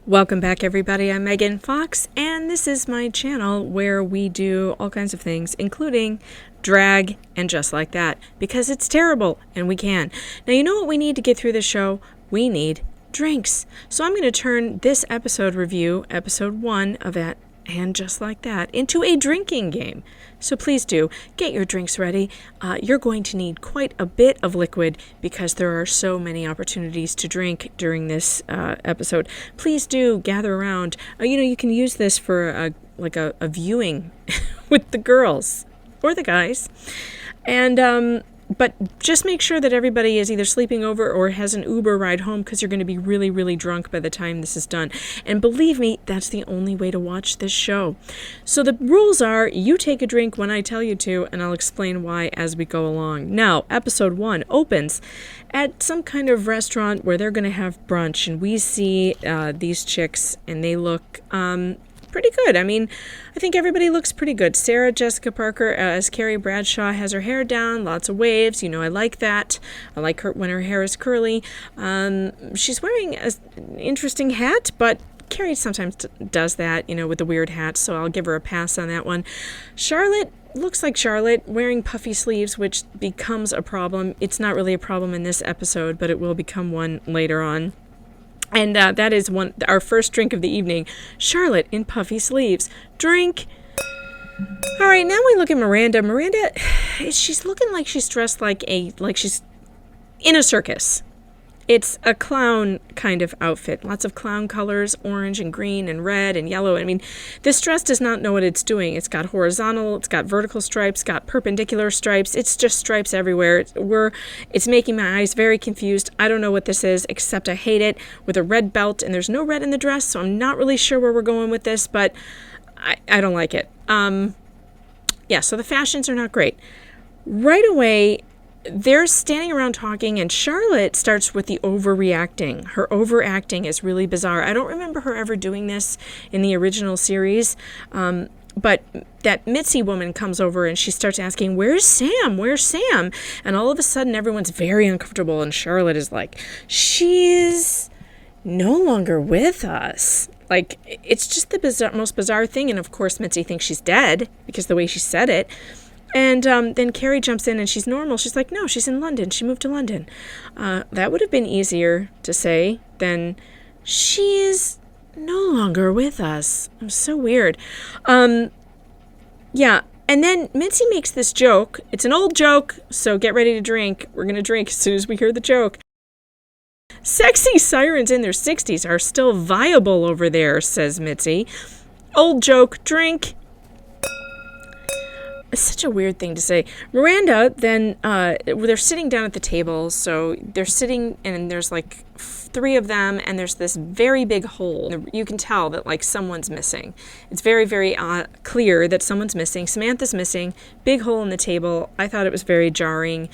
Welcome back, everybody. I'm Megan Fox, and this is my channel where we do all kinds of things, including drag and just like that, because it's terrible and we can. Now, you know what we need to get through the show? We need drinks. So I'm going to turn this episode review, episode 1 of that and just like that, into a drinking game. So please do get your drinks ready. You're going to need quite a bit of liquid because there are so many opportunities to drink during this episode. Please do gather around. You can use this for a viewing with the girls or the guys. And but just make sure that everybody is either sleeping over or has an Uber ride home, because you're going to be really, really drunk by the time this is done. And believe me, that's the only way to watch this show. So the rules are, you take a drink when I tell you to, and I'll explain why as we go along. Now, episode 1 opens at some kind of restaurant where they're going to have brunch, and we see these chicks, and they look pretty good. I mean, I think everybody looks pretty good. Sarah Jessica Parker as Carrie Bradshaw has her hair down, lots of waves. I like that. I like her when her hair is curly. She's wearing an interesting hat, but Carrie sometimes does that, with the weird hat, so I'll give her a pass on that one. Charlotte looks like Charlotte, wearing puffy sleeves, which becomes a problem. It's not really a problem in this episode, but it will become one later on. And that is our first drink of the evening. Charlotte in puffy sleeves. Drink. All right, now we look at Miranda. Miranda, she's looking like she's dressed like she's in a circus. It's a clown kind of outfit. Lots of clown colors, orange and green and red and yellow. I mean, this dress does not know what it's doing. It's got horizontal, it's got vertical stripes, got perpendicular stripes. It's just stripes everywhere. It's making my eyes very confused. I don't know what this is, except I hate it, with a red belt, and there's no red in the dress, so I'm not really sure where we're going with this, but I don't like it. So the fashions are not great. Right away, they're standing around talking, and Charlotte starts with the overreacting. Her overacting is really bizarre. I don't remember her ever doing this in the original series, but that Mitzi woman comes over and she starts asking, "Where's Sam? Where's Sam?" And all of a sudden, everyone's very uncomfortable, and Charlotte is like, "She's no longer with us." Like, it's just the most bizarre thing, and of course, Mitzi thinks she's dead because the way she said it. And then Carrie jumps in, and she's normal. She's like, no, she's in London. She moved to London. That would have been easier to say than, she's no longer with us. It was so weird. And then Mitzi makes this joke. It's an old joke, so get ready to drink. We're going to drink as soon as we hear the joke. Sexy sirens in their 60s are still viable over there, says Mitzi. Old joke, drink. It's such a weird thing to say. Miranda, then, they're sitting down at the table, so they're sitting, and there's like 3 of them, and there's this very big hole. You can tell that, someone's missing. It's very, very clear that someone's missing. Samantha's missing. Big hole in the table. I thought it was very jarring.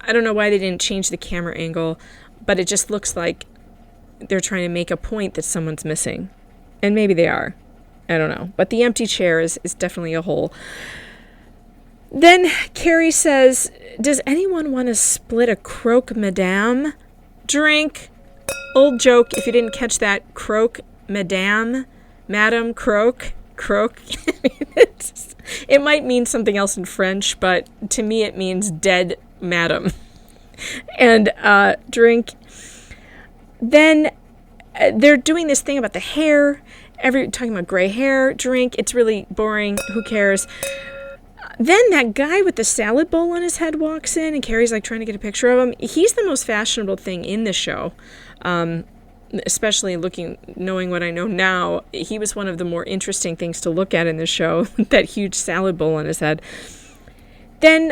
I don't know why they didn't change the camera angle, but it just looks like they're trying to make a point that someone's missing. And maybe they are. I don't know. But the empty chair is definitely a hole. Then Carrie says, "Does anyone want to split a croque madame?" Drink. Old joke, if you didn't catch that. Croque madame. Madame croque. Croque. It might mean something else in French, but to me it means dead madam. And drink. Then they're doing this thing about the hair. Talking about gray hair. Drink. It's really boring. Who cares? Then that guy with the salad bowl on his head walks in, and Carrie's trying to get a picture of him. He's the most fashionable thing in the show, especially knowing what I know now. He was one of the more interesting things to look at in the show, that huge salad bowl on his head. Then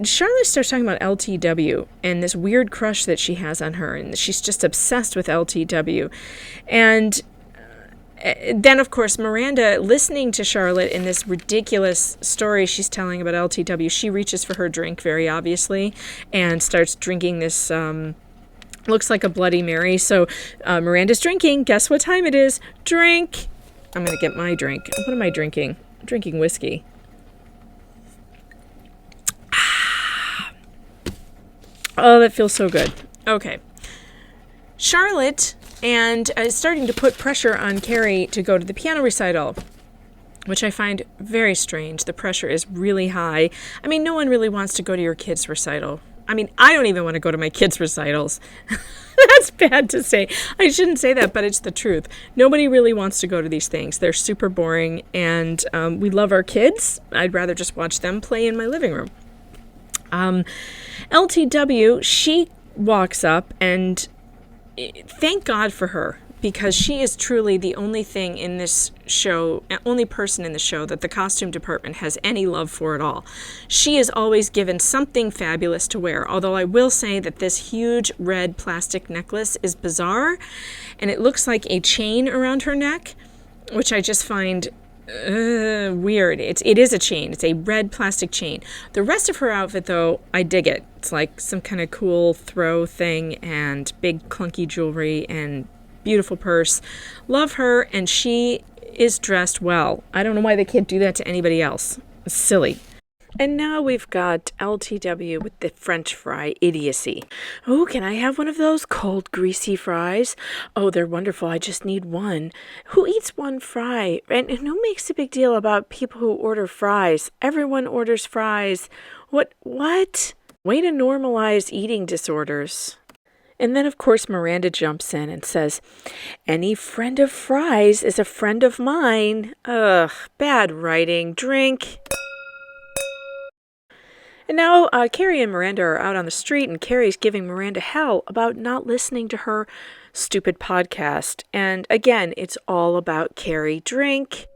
Charlotte starts talking about LTW and this weird crush that she has on her, and she's just obsessed with LTW. And then, of course, Miranda, listening to Charlotte in this ridiculous story she's telling about LTW, she reaches for her drink, very obviously, and starts drinking this, looks like a Bloody Mary. So Miranda's drinking. Guess what time it is? Drink. I'm going to get my drink. What am I drinking? I'm drinking whiskey. Oh, that feels so good. Okay. Charlotte and is starting to put pressure on Carrie to go to the piano recital, which I find very strange. The pressure is really high. I mean, no one really wants to go to your kid's recital. I mean, I don't even want to go to my kids' recitals. That's bad to say. I shouldn't say that, but it's the truth. Nobody really wants to go to these things. They're super boring, and we love our kids. I'd rather just watch them play in my living room. LTW, she walks up, and thank God for her, because she is truly the only thing in this show, only person in the show that the costume department has any love for at all. She is always given something fabulous to wear, although I will say that this huge red plastic necklace is bizarre, and it looks like a chain around her neck, which I just find weird. It is a chain. It's a red plastic chain. The rest of her outfit, though, I dig it. It's like some kind of cool throw thing and big clunky jewelry and beautiful purse. Love her, and she is dressed well. I don't know why they can't do that to anybody else. It's silly. And now we've got LTW with the French fry idiocy. Oh, can I have one of those cold, greasy fries? Oh, they're wonderful. I just need one. Who eats one fry? And who makes a big deal about people who order fries? Everyone orders fries. What? Way to normalize eating disorders. And then, of course, Miranda jumps in and says, any friend of fries is a friend of mine. Ugh, bad writing. Drink. And now Carrie and Miranda are out on the street, and Carrie's giving Miranda hell about not listening to her stupid podcast. And again, it's all about Carrie. Drink.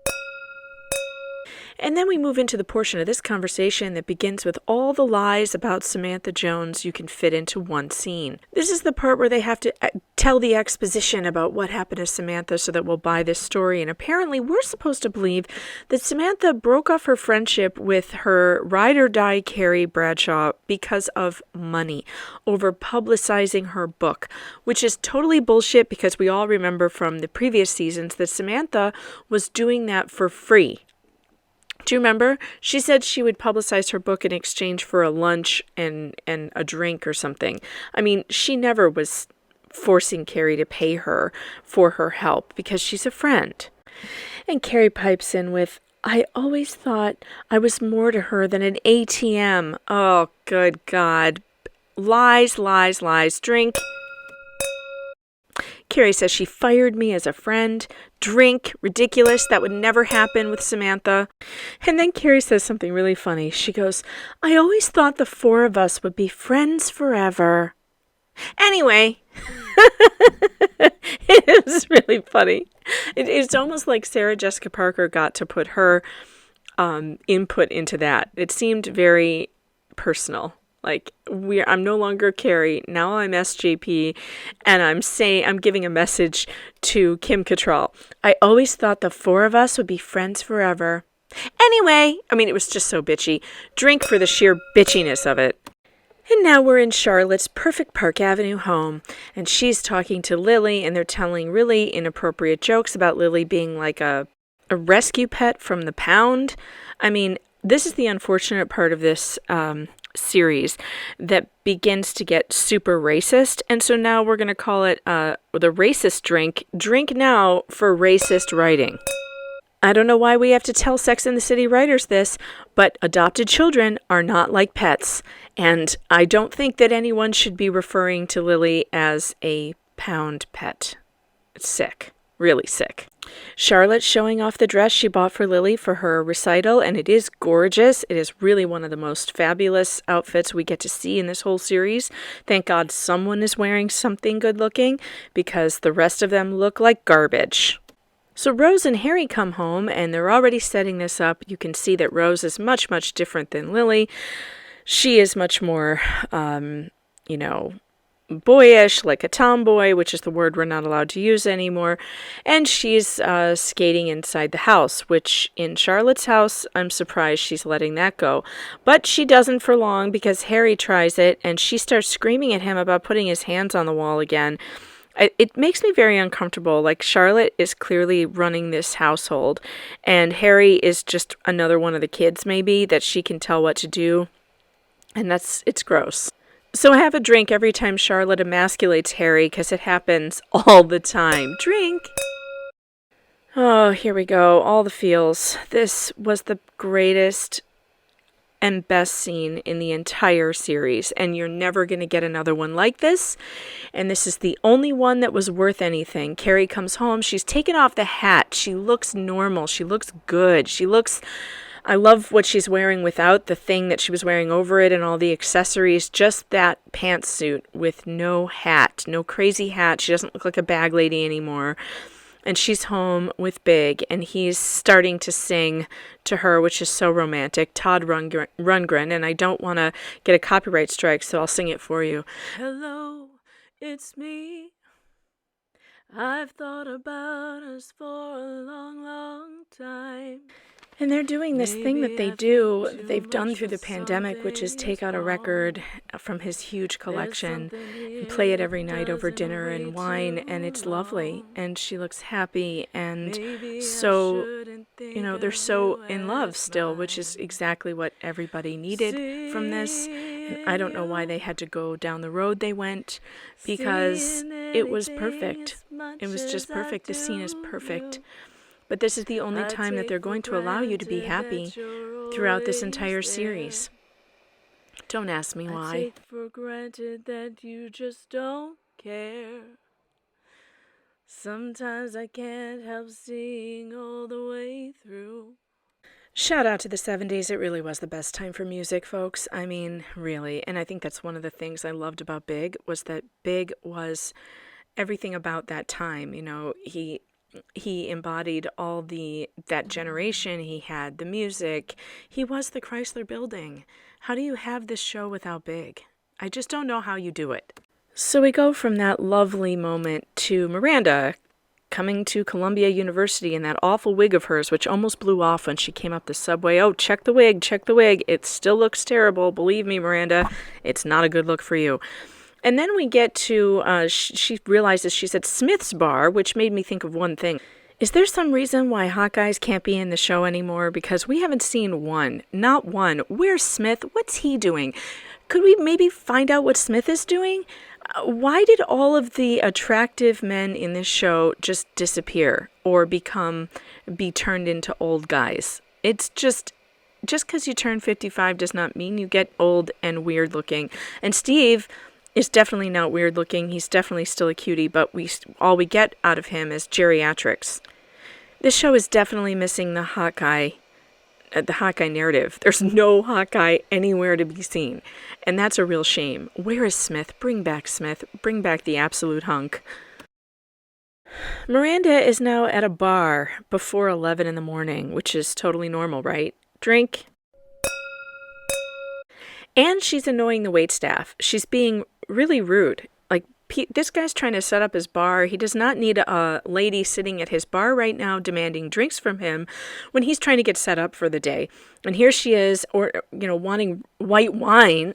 And then we move into the portion of this conversation that begins with all the lies about Samantha Jones you can fit into one scene. This is the part where they have to tell the exposition about what happened to Samantha so that we'll buy this story. And apparently we're supposed to believe that Samantha broke off her friendship with her ride-or-die Carrie Bradshaw because of money, over publicizing her book, which is totally bullshit because we all remember from the previous seasons that Samantha was doing that for free. Do you remember? She said she would publicize her book in exchange for a lunch and a drink or something. I mean, she never was forcing Carrie to pay her for her help because she's a friend. And Carrie pipes in with, I always thought I was more to her than an ATM. Oh, good God. Lies, lies, lies. Drink. Carrie says she fired me as a friend. Drink. Ridiculous. That would never happen with Samantha. And then Carrie says something really funny. She goes, I always thought the four of us would be friends forever. Anyway, it was really funny. It's almost like Sarah Jessica Parker got to put her input into that. It seemed very personal. Like, I'm no longer Carrie. Now I'm SJP, and I'm giving a message to Kim Cattrall. I always thought the four of us would be friends forever. Anyway, I mean, it was just so bitchy. Drink for the sheer bitchiness of it. And now we're in Charlotte's perfect Park Avenue home, and she's talking to Lily, and they're telling really inappropriate jokes about Lily being like a rescue pet from the pound. I mean, this is the unfortunate part of this series that begins to get super racist, and so now we're going to call it the racist drink now for racist writing. I don't know why we have to tell Sex and the City writers this, but adopted children are not like pets, and I don't think that anyone should be referring to Lily as a pound pet. It's sick. Really sick. Charlotte showing off the dress she bought for Lily for her recital, and it is gorgeous. It is really one of the most fabulous outfits we get to see in this whole series. Thank God someone is wearing something good looking, because the rest of them look like garbage. So Rose and Harry come home, and they're already setting this up. You can see that Rose is much, much different than Lily. She is much more, boyish, like a tomboy, which is the word we're not allowed to use anymore. And she's skating inside the house, which in Charlotte's house, I'm surprised she's letting that go. But she doesn't for long because Harry tries it and she starts screaming at him about putting his hands on the wall again. It makes me very uncomfortable. Like, Charlotte is clearly running this household, and Harry is just another one of the kids maybe that she can tell what to do. And it's gross. So have a drink every time Charlotte emasculates Harry, because it happens all the time. Drink! Oh, here we go. All the feels. This was the greatest and best scene in the entire series, and you're never going to get another one like this. And this is the only one that was worth anything. Carrie comes home. She's taken off the hat. She looks normal. She looks good. I love what she's wearing without the thing that she was wearing over it and all the accessories. Just that pantsuit with no hat, no crazy hat. She doesn't look like a bag lady anymore. And she's home with Big, and he's starting to sing to her, which is so romantic. Todd Rundgren, and I don't want to get a copyright strike, so I'll sing it for you. Hello, it's me. I've thought about us for a long, long time. And they're doing this thing that they've done through the pandemic, which is take out a record from his huge collection and play it every night over dinner and wine, and it's lovely. And she looks happy, and so, they're so in love still, which is exactly what everybody needed from this. And I don't know why they had to go down the road they went, because it was perfect. It was just perfect. The scene is perfect. But this is the only time that they're going to allow you to be happy throughout this entire series. Don't ask me why. I take for granted that you just don't care. Sometimes I can't help seeing all the way through. Shout out to the 70s. It really was the best time for music, folks. I mean, really. And I think that's one of the things I loved about Big, was that Big was everything about that time. He embodied all that generation. He had the music. He was the Chrysler Building. How do you have this show without Big? I just don't know how you do it. So we go from that lovely moment to Miranda coming to Columbia University in that awful wig of hers, which almost blew off when she came up the subway. Oh, check the wig, check the wig. It still looks terrible. Believe me, Miranda, it's not a good look for you. And then we get to, she realizes she's at Smith's bar, which made me think of one thing. Is there some reason why hot guys can't be in the show anymore? Because we haven't seen one. Not one. Where's Smith? What's he doing? Could we maybe find out what Smith is doing? Why did all of the attractive men in this show just disappear or be turned into old guys? It's just because you turn 55 does not mean you get old and weird looking. And Steve is definitely not weird looking. He's definitely still a cutie, but all we get out of him is geriatrics. This show is definitely missing the hot guy narrative. There's no hot guy anywhere to be seen, and that's a real shame. Where is Smith? Bring back Smith. Bring back the absolute hunk. Miranda is now at a bar before 11 in the morning, which is totally normal, right? Drink. And she's annoying the waitstaff. She's being really rude. Like, this guy's trying to set up his bar. He does not need a lady sitting at his bar right now demanding drinks from him when he's trying to get set up for the day. And here she is, wanting white wine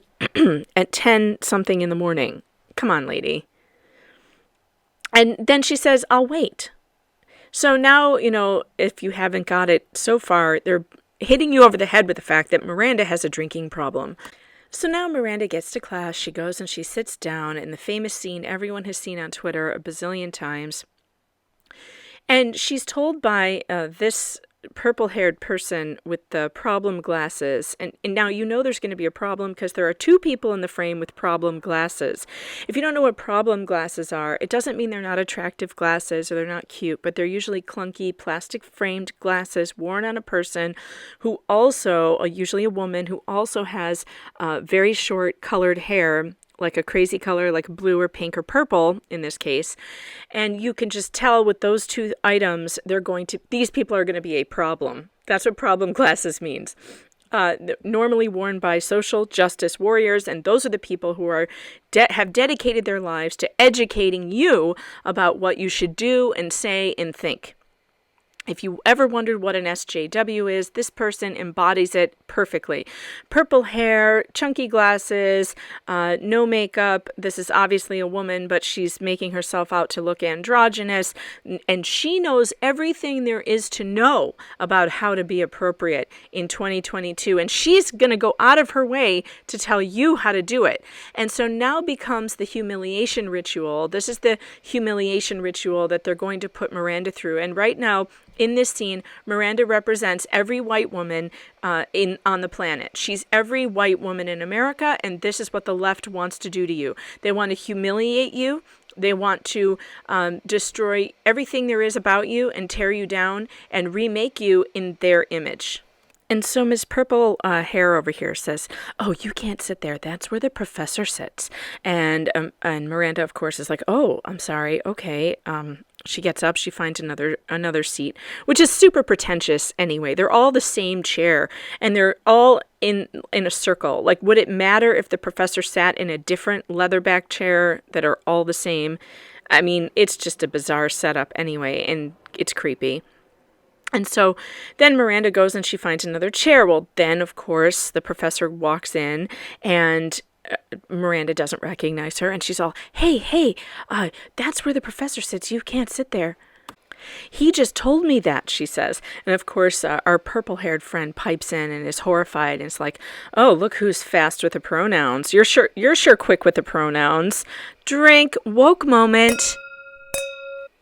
at 10 something in the morning. Come on, lady. And then she says, I'll wait. So now, if you haven't got it so far, they're hitting you over the head with the fact that Miranda has a drinking problem. So now Miranda gets to class, she goes and she sits down in the famous scene everyone has seen on Twitter a bazillion times. And she's told by this purple-haired person with the problem glasses, and now there's going to be a problem because there are two people in the frame with problem glasses. If you don't know what problem glasses are, it doesn't mean they're not attractive glasses or they're not cute, but they're usually clunky, plastic-framed glasses worn on a person who also, usually a woman, who also has very short colored hair, like a crazy color, like blue or pink or purple in this case. And you can just tell with those two items, these people are going to be a problem. That's what problem glasses means. Normally worn by social justice warriors, and those are the people who have dedicated their lives to educating you about what you should do and say and think. If you ever wondered what an SJW is, this person embodies it perfectly. Purple hair, chunky glasses, no makeup. This is obviously a woman, but she's making herself out to look androgynous. And she knows everything there is to know about how to be appropriate in 2022. And she's going to go out of her way to tell you how to do it. And so now becomes the humiliation ritual. This is the humiliation ritual that they're going to put Miranda through. And right now, in this scene, Miranda represents every white woman on the planet. She's every white woman in America, and this is what the left wants to do to you. They want to humiliate you. They want to destroy everything there is about you and tear you down and remake you in their image. And so Ms. Purple Hair over here says, "Oh, you can't sit there. That's where the professor sits." And Miranda, of course, is like, "Oh, I'm sorry. Okay." She gets up. She finds another seat, which is super pretentious anyway. They're all the same chair, and they're all in a circle. Like, would it matter if the professor sat in a different leatherback chair that are all the same? I mean, it's just a bizarre setup anyway, and it's creepy. And so then Miranda goes and she finds another chair. Well, then, of course, the professor walks in and Miranda doesn't recognize her. And she's all, hey, that's where the professor sits. You can't sit there. "He just told me that," she says. And, of course, our purple-haired friend pipes in and is horrified. And it's like, "Oh, look who's fast with the pronouns. You're sure quick with the pronouns. Drink, woke moment."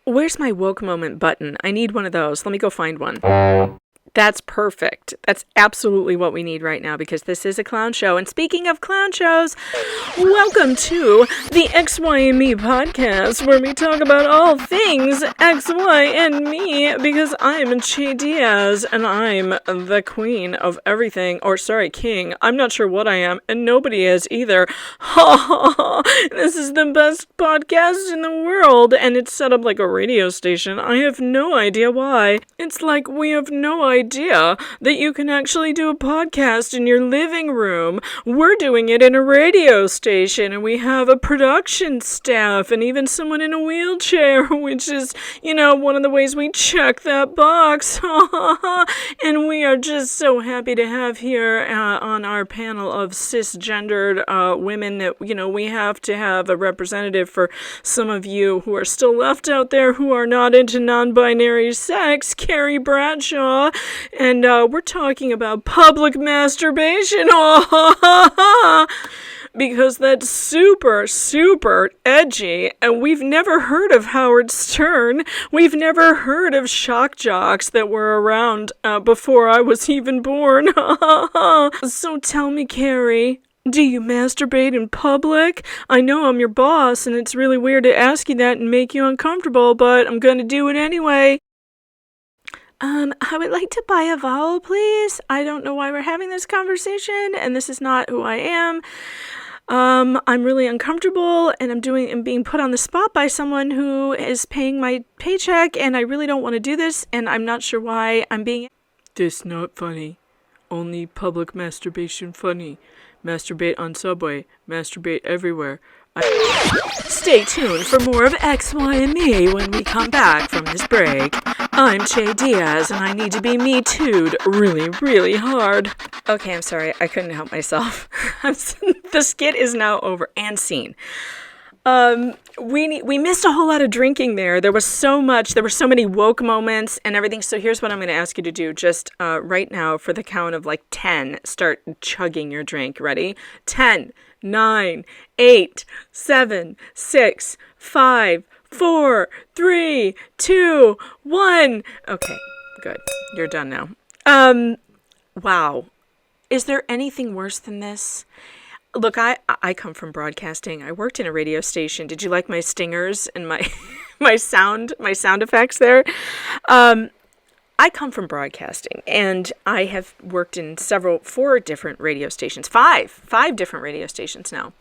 Where's my woke moment button? I need one of those. Let me go find one. That's perfect. That's absolutely what we need right now because this is a clown show. And speaking of clown shows, welcome to the XY and Me podcast where we talk about all things XY and me because I'm Che Diaz and I'm the queen of everything. Or sorry, king. I'm not sure what I am and nobody is either. Ha ha ha. This is the best podcast in the world and it's set up like a radio station. I have no idea why. It's like we have no idea that you can actually do a podcast in your living room. We're doing it in a radio station, and we have a production staff, and even someone in a wheelchair, which is, one of the ways we check that box. And we are just so happy to have here on our panel of cisgendered women that, we have to have a representative for some of you who are still left out there who are not into non-binary sex, Carrie Bradshaw. And we're talking about public masturbation. Because that's super, super edgy. And we've never heard of Howard Stern. We've never heard of shock jocks that were around before I was even born. So tell me, Carrie, do you masturbate in public? I know I'm your boss, and it's really weird to ask you that and make you uncomfortable, but I'm gonna do it anyway. I would like to buy a vowel, please. I don't know why we're having this conversation, and this is not who I am. I'm really uncomfortable, and I'm being put on the spot by someone who is paying my paycheck, and I really don't want to do this, and I'm not sure why I'm being... This not funny. Only public masturbation funny. Masturbate on subway. Masturbate everywhere. Stay tuned for more of XY and Me when we come back from this break. I'm Che Diaz, and I need to be Me Too'd really, really hard. Okay, I'm sorry. I couldn't help myself. The skit is now over and scene. We missed a whole lot of drinking there. There was so much. There were so many woke moments and everything. So here's what I'm going to ask you to do. Just right now, for the count of like 10, start chugging your drink. Ready? 10, 9, 8, 7, 6, 5, 4, 3, 2, 1. Okay, good. You're done now. Wow. Is there anything worse than this? Look, I come from broadcasting. I worked in a radio station. Did you like my stingers and my sound effects there? I come from broadcasting, and I have worked in 4 different radio stations, five different radio stations now.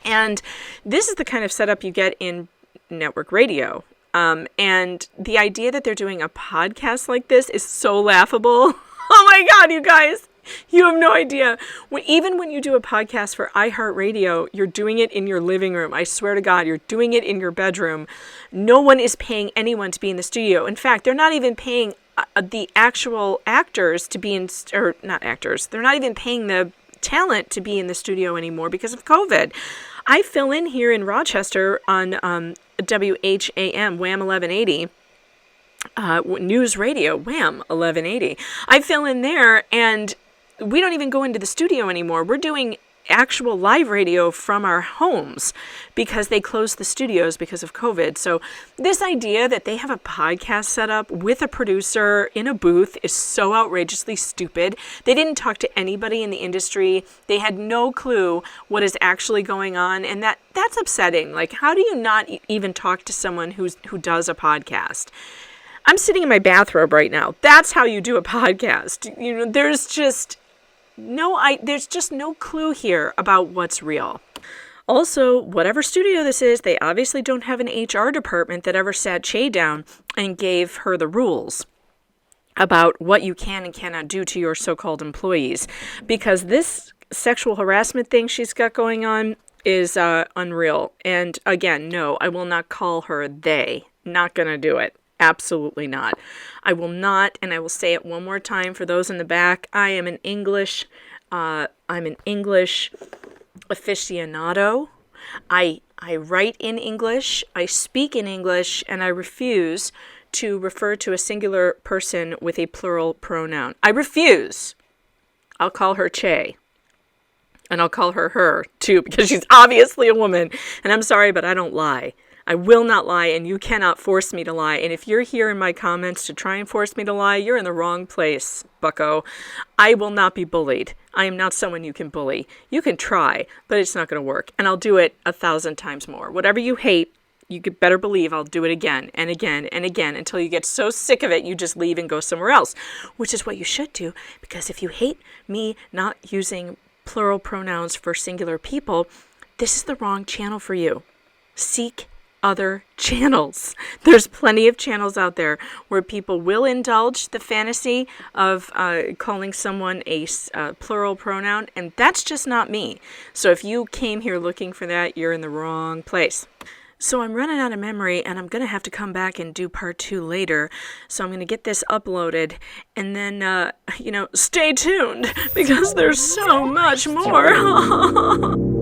And this is the kind of setup you get in network radio. And the idea that they're doing a podcast like this is so laughable. Oh my God, you guys. You have no idea. Even when you do a podcast for iHeartRadio, you're doing it in your living room. I swear to God, you're doing it in your bedroom. No one is paying anyone to be in the studio. In fact, they're not even paying the actual actors to be in, or not actors. They're not even paying the talent to be in the studio anymore because of COVID. I fill in here in Rochester on WHAM, WHAM 1180. News Radio, Wham 1180. I fill in there, and we don't even go into the studio anymore. We're doing actual live radio from our homes because they closed the studios because of COVID. So this idea that they have a podcast set up with a producer in a booth is so outrageously stupid. They didn't talk to anybody in the industry. They had no clue what is actually going on, and that's upsetting. Like, how do you not even talk to someone who does a podcast? I'm sitting in my bathrobe right now. That's how you do a podcast. You know, there's just no clue here about what's real. Also, whatever studio this is, they obviously don't have an HR department that ever sat Che down and gave her the rules about what you can and cannot do to your so-called employees. Because this sexual harassment thing she's got going on is unreal. And again, no, I will not call her they. Not gonna do it. Absolutely not. I will not, and I will say it one more time for those in the back. I'm an English aficionado. I write in English, I speak in English, and I refuse to refer to a singular person with a plural pronoun. I refuse. I'll call her Che. And I'll call her her, too, because she's obviously a woman. And I'm sorry, but I don't lie. I will not lie, and you cannot force me to lie. And if you're here in my comments to try and force me to lie, you're in the wrong place, bucko. I will not be bullied. I am not someone you can bully. You can try, but it's not going to work. And I'll do it 1,000 times more. Whatever you hate, you could better believe I'll do it again and again and again until you get so sick of it you just leave and go somewhere else, which is what you should do, because if you hate me not using plural pronouns for singular people, this is the wrong channel for you. Seek other channels. There's plenty of channels out there where people will indulge the fantasy of calling someone a plural pronoun, and that's just not me. So if you came here looking for that, you're in the wrong place. So I'm running out of memory, and I'm going to have to come back and do part 2 later. So I'm going to get this uploaded, and then, stay tuned, because there's so much more.